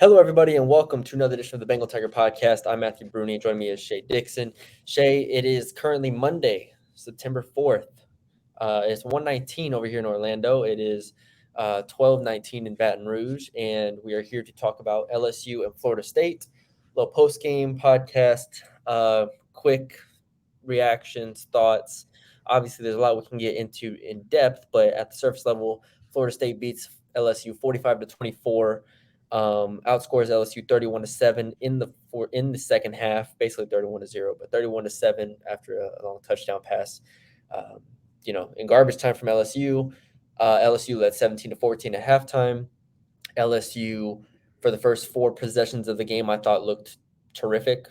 Hello, everybody, and welcome to another edition of the Bengal Tiger Podcast. I'm Matthew Brune. Joining me is Shea Dixon. Shea, it is currently Monday, September 4th. It's 1:19 over here in Orlando. It is 12:19 in Baton Rouge, and we are here to talk about LSU and Florida State. A little post-game podcast, quick reactions, thoughts. Obviously, there's a lot we can get into in depth, but at the surface level, Florida State beats LSU 45-24. Outscores LSU 31-7 in the second half, basically 31-0, but 31-7 after a long touchdown pass. In garbage time from LSU. LSU led 17-14 at halftime. LSU, for the first four possessions of the game, I thought looked terrific.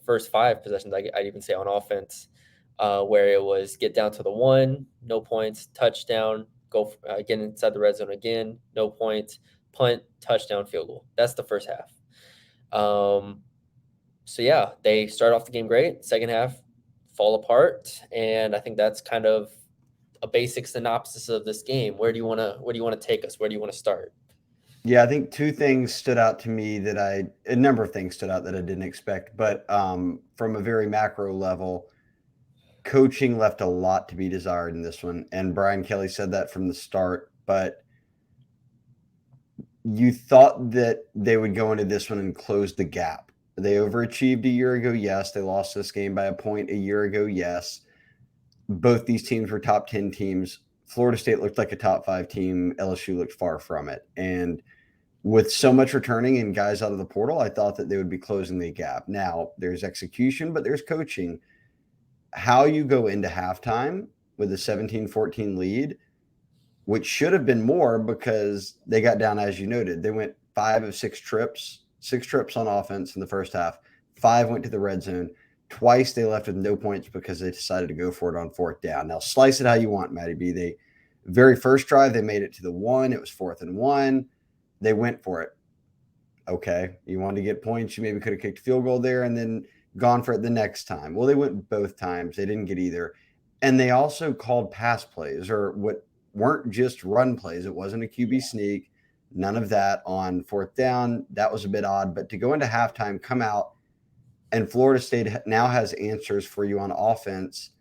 First five possessions, I'd even say on offense, where it was get down to the one, no points, touchdown, go get inside the red zone again, no points, punt, touchdown, field goal. That's the first half. So yeah, they start off the game great. Second half, fall apart, and I think that's kind of a basic synopsis of this game. Where do you want to take us? Where do you want to start? Yeah, I think two things stood out to me a number of things stood out that I didn't expect, but from a very macro level, coaching left a lot to be desired in this one. And Brian Kelly said that from the start, but you thought that they would go into this one and close the gap. They overachieved a year ago, yes. They lost this game by a point a year ago, yes. Both these teams were top 10 teams. Florida State looked like a top 5 team. LSU looked far from it. And with so much returning and guys out of the portal, I thought that they would be closing the gap. Now, there's execution, but there's coaching. How you go into halftime with a 17-14 lead, which should have been more because they got down, as you noted. They went 5 of 6 trips on offense in the first half. 5 went to the red zone. Twice they left with no points because they decided to go for it on fourth down. Now, slice it how you want, Matty B. They very first drive, they made it to the 1. It was 4th and 1. They went for it. Okay, you wanted to get points. You maybe could have kicked a field goal there and then gone for it the next time. Well, they went both times. They didn't get either. And they also called pass plays or what weren't just run plays. It wasn't a QB sneak. None of that on fourth down. That was a bit odd. But to go into halftime, come out, and Florida State now has answers for you on offense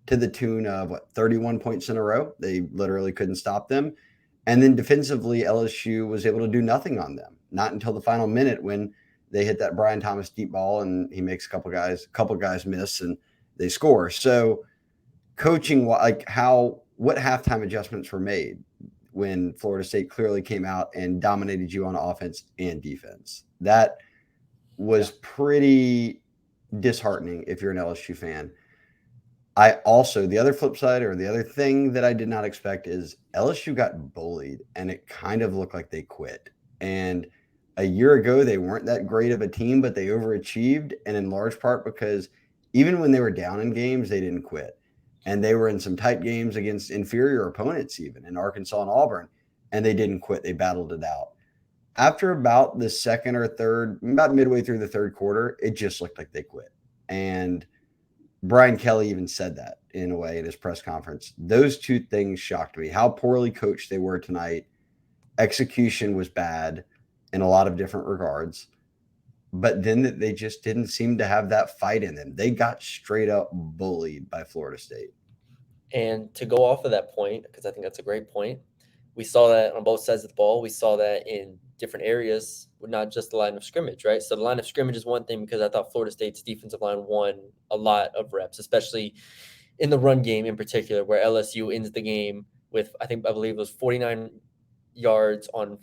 to the tune of 31 points in a row. They literally couldn't stop them. And then defensively, LSU was able to do nothing on them. Not until the final minute when they hit that Brian Thomas deep ball and he makes a couple guys miss and they score. So coaching, like what halftime adjustments were made when Florida State clearly came out and dominated you on offense and defense. That was pretty disheartening if you're an LSU fan. I also, the other flip side or the other thing that I did not expect is LSU got bullied and it kind of looked like they quit. And a year ago, they weren't that great of a team, but they overachieved. And in large part because even when they were down in games, they didn't quit. And they were in some tight games against inferior opponents, even in Arkansas and Auburn, and they didn't quit. They battled it out. After about the second or third, about midway through the third quarter, it just looked like they quit. And Brian Kelly even said that in a way in his press conference. Those two things shocked me. How poorly coached they were tonight. Execution was bad in a lot of different regards. But then that they just didn't seem to have that fight in them. They got straight up bullied by Florida State. And to go off of that point, because I think that's a great point, we saw that on both sides of the ball. We saw that in different areas, not just the line of scrimmage, right? So the line of scrimmage is one thing because I thought Florida State's defensive line won a lot of reps, especially in the run game in particular, where LSU ends the game with, I believe it was 49 yards on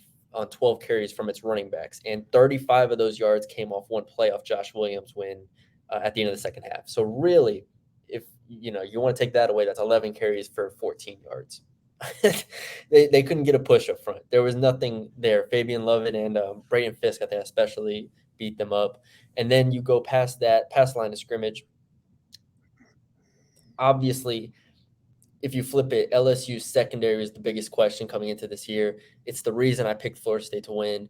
12 carries from its running backs, and 35 of those yards came off one play off Josh Williams when at the end of the second half. So really, if you want to take that away, that's 11 carries for 14 yards. they couldn't get a push up front. There was nothing there. Fabian Lovett and Brayton Fisk, I think, especially beat them up. And then you go past that, past line of scrimmage. Obviously, if you flip it, LSU's secondary is the biggest question coming into this year. It's the reason I picked Florida State to win.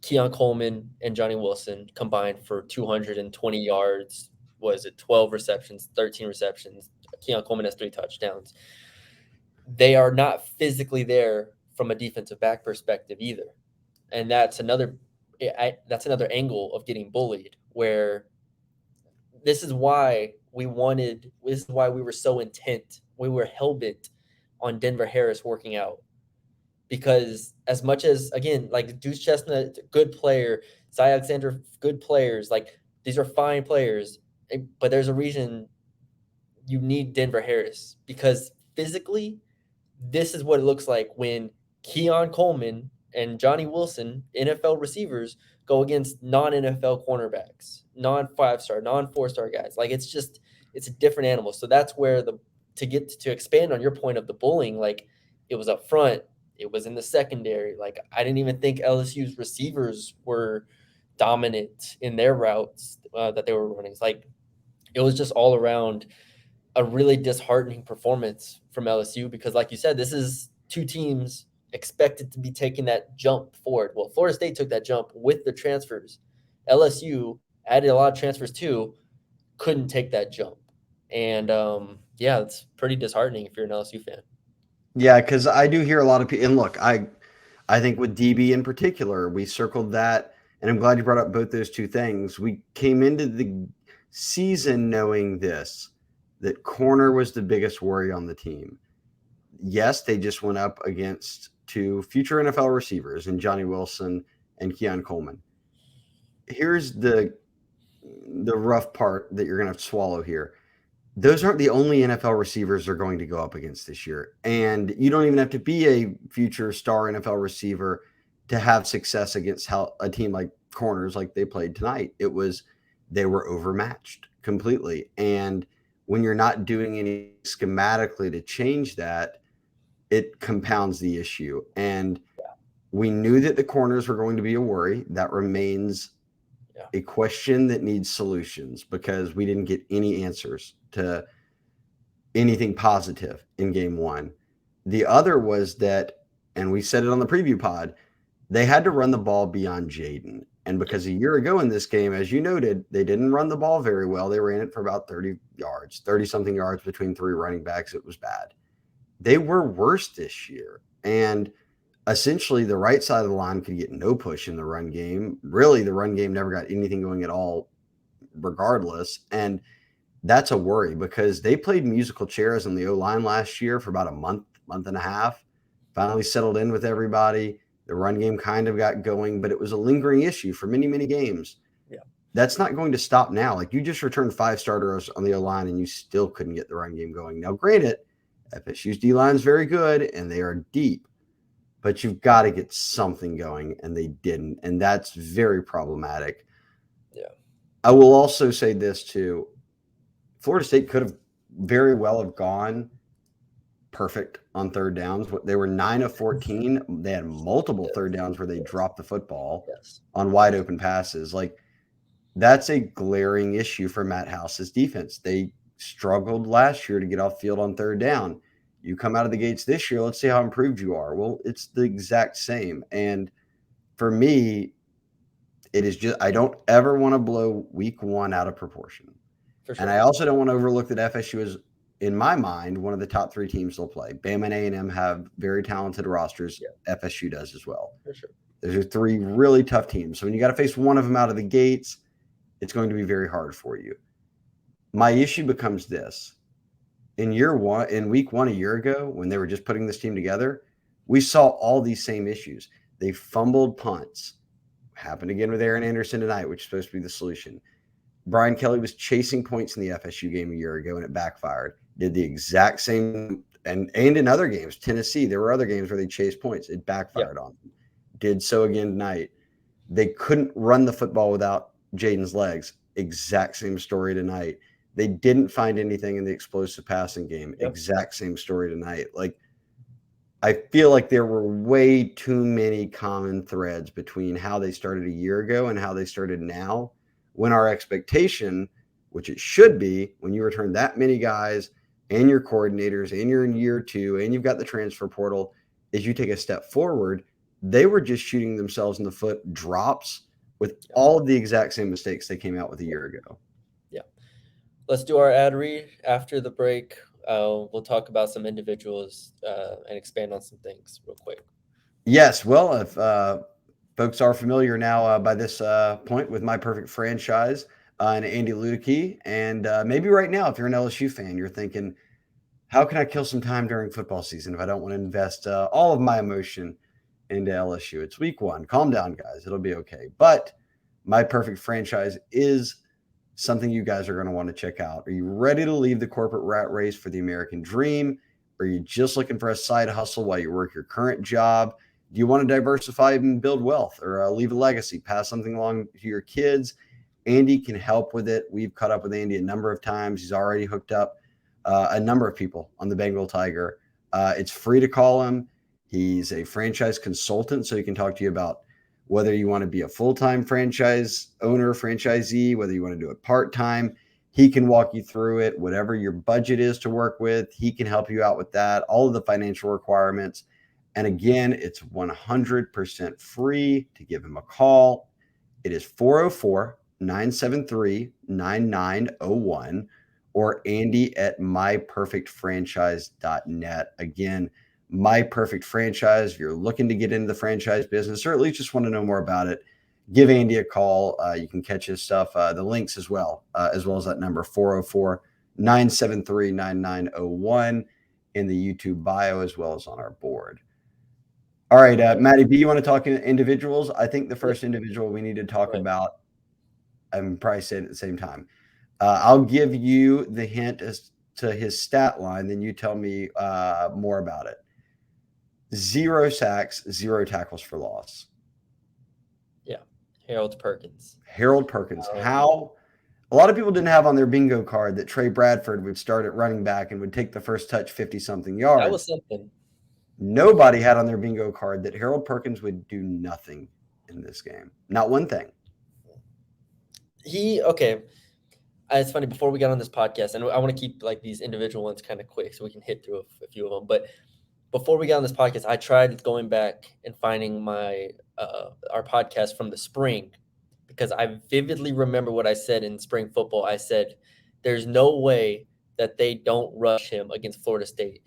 Keon Coleman and Johnny Wilson combined for 220 yards. Was it 12 receptions, 13 receptions? Keon Coleman has 3 touchdowns. They are not physically there from a defensive back perspective either. And that's another angle of getting bullied, where this is why we were so intent. We were hell bent on Denver Harris working out, because as much as, again, like Deuce Chestnut, good player, Cy Alexander, good players, like these are fine players, but there's a reason you need Denver Harris, because physically, this is what it looks like when Keon Coleman and Johnny Wilson, NFL receivers, go against non-NFL cornerbacks, non-5-star, non-4-star guys. Like it's a different animal. So that's where to expand on your point of the bullying, like it was up front, it was in the secondary. Like I didn't even think LSU's receivers were dominant in their routes that they were running. It's like it was just all around a really disheartening performance from LSU, because, like you said, this is two teams expected to be taking that jump forward. Well, Florida State took that jump with the transfers. LSU added a lot of transfers too, couldn't take that jump. And yeah, it's pretty disheartening if you're an LSU fan. Yeah, because I do hear a lot of people. And look, I think with DB in particular, we circled that, and I'm glad you brought up both those two things. We came into the season knowing this, that corner was the biggest worry on the team. Yes, they just went up against two future NFL receivers in Johnny Wilson and Keon Coleman. Here's the rough part that you're going to have to swallow here. Those aren't the only NFL receivers they're going to go up against this year. And you don't even have to be a future star NFL receiver to have success against a team like corners like they played tonight. They were overmatched completely. And when you're not doing any schematically to change that, it compounds the issue. And we knew that the corners were going to be a worry. That remains a question that needs solutions, because we didn't get any answers to anything positive in game one. The other was that, and we said it on the preview pod, they had to run the ball beyond Jaden. And because a year ago in this game, as you noted, they didn't run the ball very well. They ran it for about 30 yards, 30 something yards between three running backs. It was bad. They were worse this year. And essentially the right side of the line could get no push in the run game. Really, the run game never got anything going at all, regardless. And that's a worry, because they played musical chairs on the O-line last year for about a month and a half, finally settled in with everybody. The run game kind of got going, but it was a lingering issue for many, many games. Yeah. That's not going to stop now. Like, you just returned 5 starters on the O-line and you still couldn't get the run game going. Now, granted, FSU's D-line is very good and they are deep, but you've got to get something going, and they didn't. And that's very problematic. Yeah. I will also say this too. Florida State could have very well have gone perfect on third downs. They were 9 of 14. They had multiple third downs where they dropped the football on wide open passes. Like, that's a glaring issue for Matt House's defense. They struggled last year to get off field on third down. You come out of the gates this year, let's see how improved you are. Well, it's the exact same. And for me, it is just, I don't ever want to blow week one out of proportion. For sure. And I also don't want to overlook that FSU is, in my mind, one of the top 3 teams they'll play. Bama and A&M have very talented rosters. Yeah. FSU does as well. For sure. Those are 3 really tough teams. So when you got to face one of them out of the gates, it's going to be very hard for you. My issue becomes this. In week one a year ago, when they were just putting this team together, we saw all these same issues. They fumbled punts. Happened again with Aaron Anderson tonight, which is supposed to be the solution. Brian Kelly was chasing points in the FSU game a year ago, and it backfired. Did the exact same, and in other games. Tennessee, there were other games where they chased points. It backfired on them. Did so again tonight. They couldn't run the football without Jaden's legs. Exact same story tonight. They didn't find anything in the explosive passing game. Yep. Exact same story tonight. Like, I feel like there were way too many common threads between how they started a year ago and how they started now, when our expectation, which it should be, when you return that many guys and your coordinators and you're in year 2 and you've got the transfer portal, is you take a step forward. They were just shooting themselves in the foot, drops, with all of the exact same mistakes they came out with a year ago. Yeah. Let's do our ad read after the break. We'll talk about some individuals and expand on some things real quick. Yes. Well, Folks are familiar now by this point with My Perfect Franchise and Andy Luedecke. And maybe right now, if you're an LSU fan, you're thinking, how can I kill some time during football season if I don't want to invest all of my emotion into LSU? It's week 1. Calm down, guys. It'll be okay. But My Perfect Franchise is something you guys are going to want to check out. Are you ready to leave the corporate rat race for the American dream? Are you just looking for a side hustle while you work your current job? Do you want to diversify and build wealth, or leave a legacy, pass something along to your kids? Andy can help with it. We've caught up with Andy a number of times. He's already hooked up a number of people on the Bengal Tiger. It's free to call him. He's a franchise consultant, so he can talk to you about whether you want to be a full-time franchise owner, franchisee, whether you want to do it part-time. He can walk you through it, whatever your budget is to work with. He can help you out with that, all of the financial requirements. And again, it's 100% free to give him a call. It is 404-973-9901 or Andy at myperfectfranchise.net. Again, My Perfect Franchise. If you're looking to get into the franchise business or at least just want to know more about it, give Andy a call. You can catch his stuff, the links as well as that number 404-973-9901 in the YouTube bio as well as on our board. All right, Matty B, you want to talk individuals? I think the first individual we need to talk about, I'm probably saying it at the same time. I'll give you the hint as to his stat line, then you tell me more about it. 0 sacks, 0 tackles for loss. Yeah, Harold Perkins. How? A lot of people didn't have on their bingo card that Trey Bradford would start at running back and would take the first touch 50-something yards. That was something. Nobody had on their bingo card that Harold Perkins would do nothing in this game. Not one thing. It's funny, before we got on this podcast, and I want to keep like these individual ones kind of quick so we can hit through a few of them. But before we got on this podcast, I tried going back and finding our podcast from the spring, because I vividly remember what I said in spring football. I said, there's no way that they don't rush him against Florida State,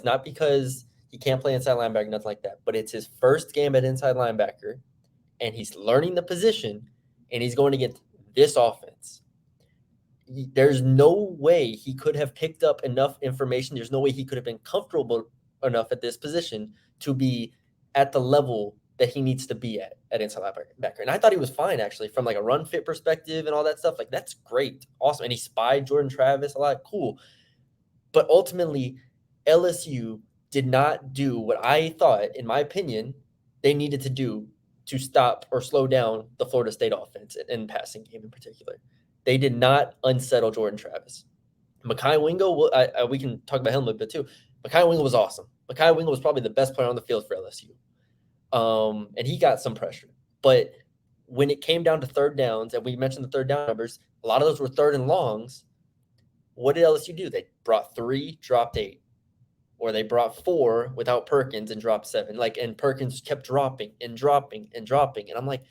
not because he can't play inside linebacker, nothing like that, but it's his first game at inside linebacker, and he's learning the position, and he's going to get this offense. There's no way he could have picked up enough information. There's no way he could have been comfortable enough at this position to be at the level that he needs to be at inside linebacker. And I thought he was fine, actually, from like a run fit perspective and all that stuff. Like, that's great. Awesome. And he spied Jordan Travis a lot. Cool. But ultimately, LSU did not do what I thought, in my opinion, they needed to do to stop or slow down the Florida State offense and passing game in particular. They did not unsettle Jordan Travis. Mekhi Wingo, we can talk about him a little bit too. Mekhi Wingo was awesome. Mekhi Wingo was probably the best player on the field for LSU. And he got some pressure. But when it came down to third downs, and we mentioned the third down numbers, a lot of those were third and longs. What did LSU do? They brought 3, dropped 8. Or they brought 4 without Perkins and dropped 7. And Perkins kept dropping and dropping and dropping. And I'm like,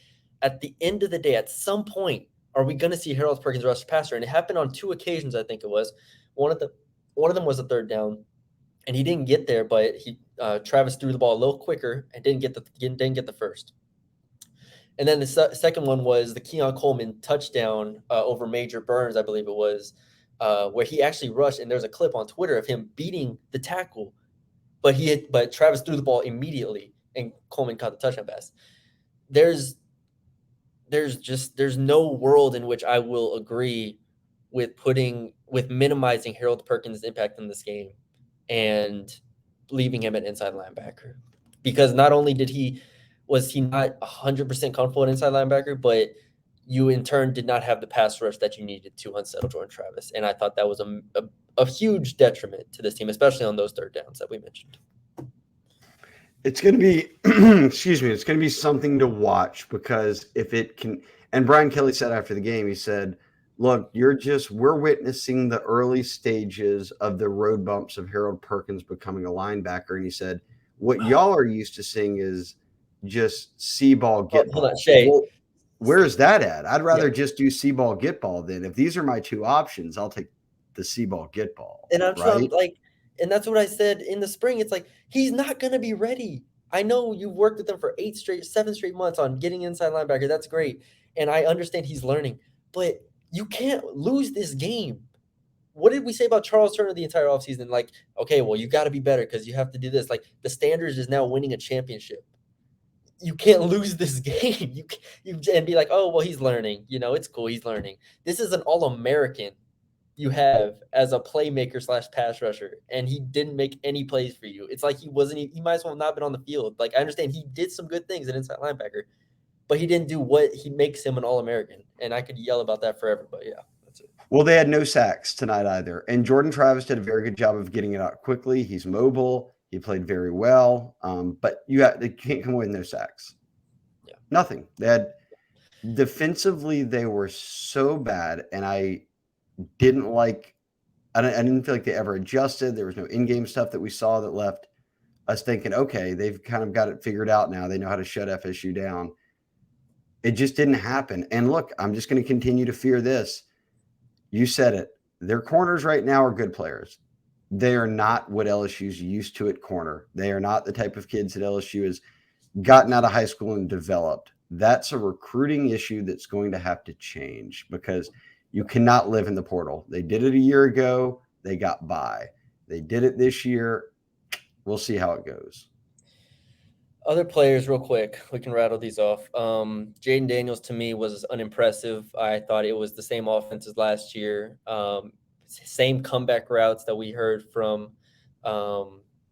at the end of the day, at some point, are we going to see Harold Perkins rush passer? And it happened on 2 occasions, I think it was. One of them was a third down, and he didn't get there, but Travis threw the ball a little quicker and didn't get the first. And then the second one was the Keon Coleman touchdown over Major Burns, I believe it was, where he actually rushed, and there's a clip on Twitter of him beating the tackle, but Travis threw the ball immediately, and Coleman caught the touchdown pass. There's no world in which I will agree with minimizing Harold Perkins' impact in this game and leaving him at inside linebacker, because not only was he not 100% comfortable at inside linebacker, but you in turn did not have the pass rush that you needed to unsettle Jordan Travis. And I thought that was a huge detriment to this team, especially on those third downs that we mentioned. It's going to be, it's going to be something to watch, because if it can, and Brian Kelly said after the game, he said, look, we're witnessing the early stages of the road bumps of Harold Perkins becoming a linebacker. And he said, what y'all are used to seeing is just see ball, get ball. Hold on, Shea. Well, where's that at? I'd rather just do see ball, get ball. Then if these are my 2 options, I'll take the see ball, get ball. And I'm right? And that's what I said in the spring. It's like, he's not going to be ready I know you've worked with him for 7 straight months on getting inside linebacker. That's great. And I understand he's learning, but you can't lose this game. What did we say about Charles Turner the entire offseason? Like, okay, well, you got to be better because you have to do this. Like, the standards is now winning a championship. You can't lose this game. You and be like, oh, well, he's learning. It's cool. He's learning. This is an All American you have as a playmaker slash pass rusher, and he didn't make any plays for you. It's like he wasn't. He might as well have not been on the field. Like, I understand he did some good things at inside linebacker, but he didn't do what he makes him an All American. And I could yell about that forever, but yeah, that's it. Well, they had no sacks tonight either. And Jordan Travis did a very good job of getting it out quickly. He's mobile. He played very well. But they can't come away with no sacks. Yeah. Nothing. They had defensively, they were so bad. And I didn't feel like they ever adjusted. There was no in-game stuff that we saw that left us thinking, okay, they've kind of got it figured out now. They know how to shut FSU down. It just didn't happen. And look, I'm just going to continue to fear this. You said it. Their corners right now are good players. They are not what LSU's used to at corner. They are not the type of kids that LSU has gotten out of high school and developed. That's a recruiting issue that's going to have to change because you cannot live in the portal. They did it a year ago. They got by. They did it this year. We'll see how it goes. Other players, real quick, we can rattle these off. Jaden Daniels to me was unimpressive. I thought it was the same offense as last year. Same comeback routes that we heard from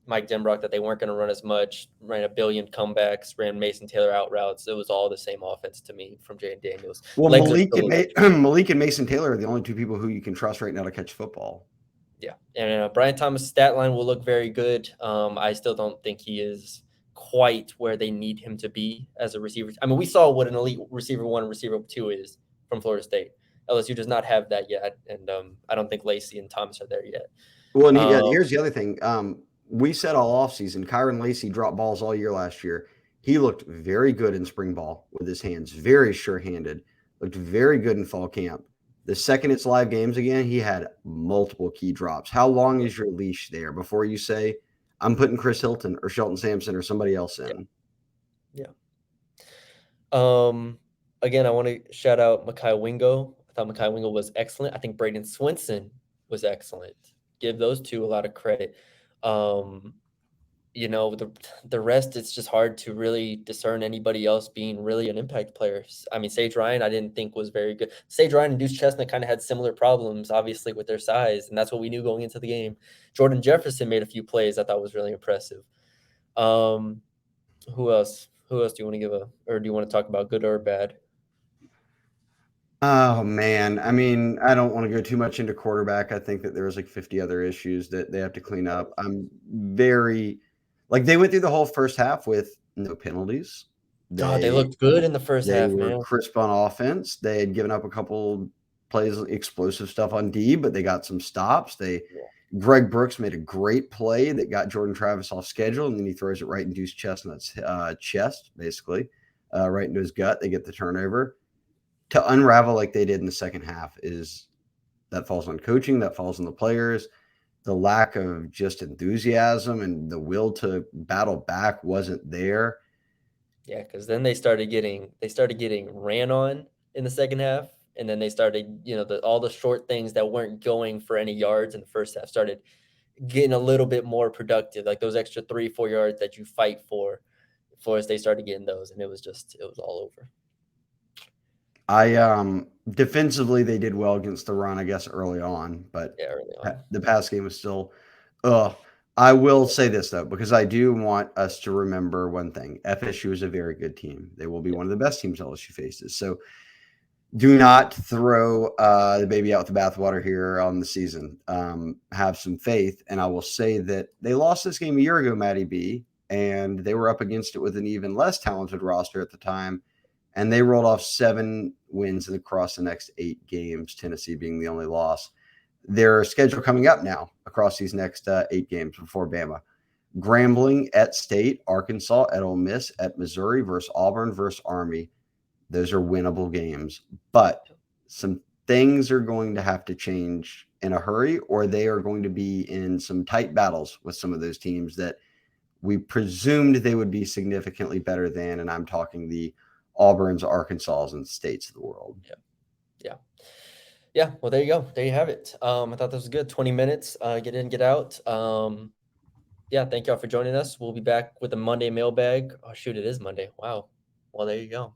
Mike Denbrock that they weren't going to run as much. Ran a billion comebacks, ran Mason Taylor out routes. It was all the same offense to me from Jaden Daniels. Well, Malik and Mason Taylor are the only two people who you can trust right now to catch football. Yeah, and Brian Thomas' stat line will look very good. I still don't think he is quite where they need him to be as a receiver. I mean, we saw what an elite receiver 1 and receiver 2 is from Florida State. LSU does not have that yet, and I don't think Lacey and Thomas are there yet. Well, and here's the other thing. We said all offseason, Kyron Lacey dropped balls all year last year. He looked very good in spring ball with his hands, very sure-handed, looked very good in fall camp. The second it's live games again, he had multiple key drops. How long is your leash there before you say, I'm putting Chris Hilton or Shelton Sampson or somebody else in? Yeah. Again, I want to shout out Mekhi Wingo. I thought Mekhi Wingo was excellent. I think Braden Swinson was excellent. Give those two a lot of credit. The rest, it's just hard to really discern anybody else being really an impact player. I mean, Sage Ryan, I didn't think was very good. Sage Ryan and Deuce Chestnut kind of had similar problems, obviously, with their size, and that's what we knew going into the game. Jordan Jefferson made a few plays I thought was really impressive. Who else? Who else do you want to or do you want to talk about, good or bad? Oh, man. I mean, I don't want to go too much into quarterback. I think that there's like 50 other issues that they have to clean up. I'm very they went through the whole first half with no penalties. They looked good in the first half, man. They were crisp on offense. They had given up a couple plays, explosive stuff on D, but they got some stops. Greg Brooks made a great play that got Jordan Travis off schedule, and then he throws it right in Deuce Chestnut's chest, basically, right into his gut. They get the turnover. To unravel like they did in the second half that falls on coaching, that falls on the players. The lack of just enthusiasm and the will to battle back wasn't there. Yeah, because then they started getting ran on in the second half, and then they started, all the short things that weren't going for any yards in the first half started getting a little bit more productive, like those extra 3-4 yards that you fight for as they started getting those, and it was all over. Defensively they did well against the run, I guess, early on, but yeah, early on. The pass game was still I will say this though, because I do want us to remember one thing. FSU is a very good team. They will be one of the best teams LSU faces. So do not throw the baby out with the bathwater here on the season. Have some faith. And I will say that they lost this game a year ago, Matty B, and they were up against it with an even less talented roster at the time. And they rolled off 7 wins across the next 8 games, Tennessee being the only loss. Their schedule coming up now across these next 8 games before Bama. Grambling at State, Arkansas at Ole Miss, at Missouri versus Auburn versus Army. Those are winnable games. But some things are going to have to change in a hurry, or they are going to be in some tight battles with some of those teams that we presumed they would be significantly better than, and I'm talking the Auburns, Arkansas, and States of the world. Yeah. Well, there you go. There you have it. I thought this was good. 20 minutes. Get in, get out. Yeah. Thank y'all for joining us. We'll be back with a Monday mailbag. Oh shoot, it is Monday. Wow. Well, there you go. All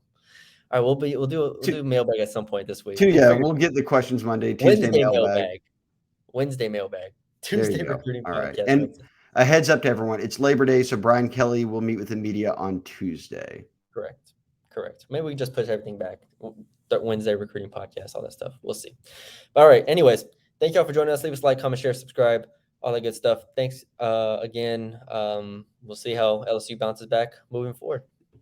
right, we'll do mailbag at some point this week. We'll get the questions Monday, Tuesday Wednesday mailbag. mailbag. There Tuesday you go. recruiting All right. podcast. And Wednesday. a heads up to everyone, it's Labor Day, so Brian Kelly will meet with the media on Tuesday. Correct. Maybe we can just push everything back. That Wednesday recruiting podcast, all that stuff. We'll see. All right. Anyways, thank y'all for joining us. Leave us a like, comment, share, subscribe, all that good stuff. Thanks again. We'll see how LSU bounces back moving forward.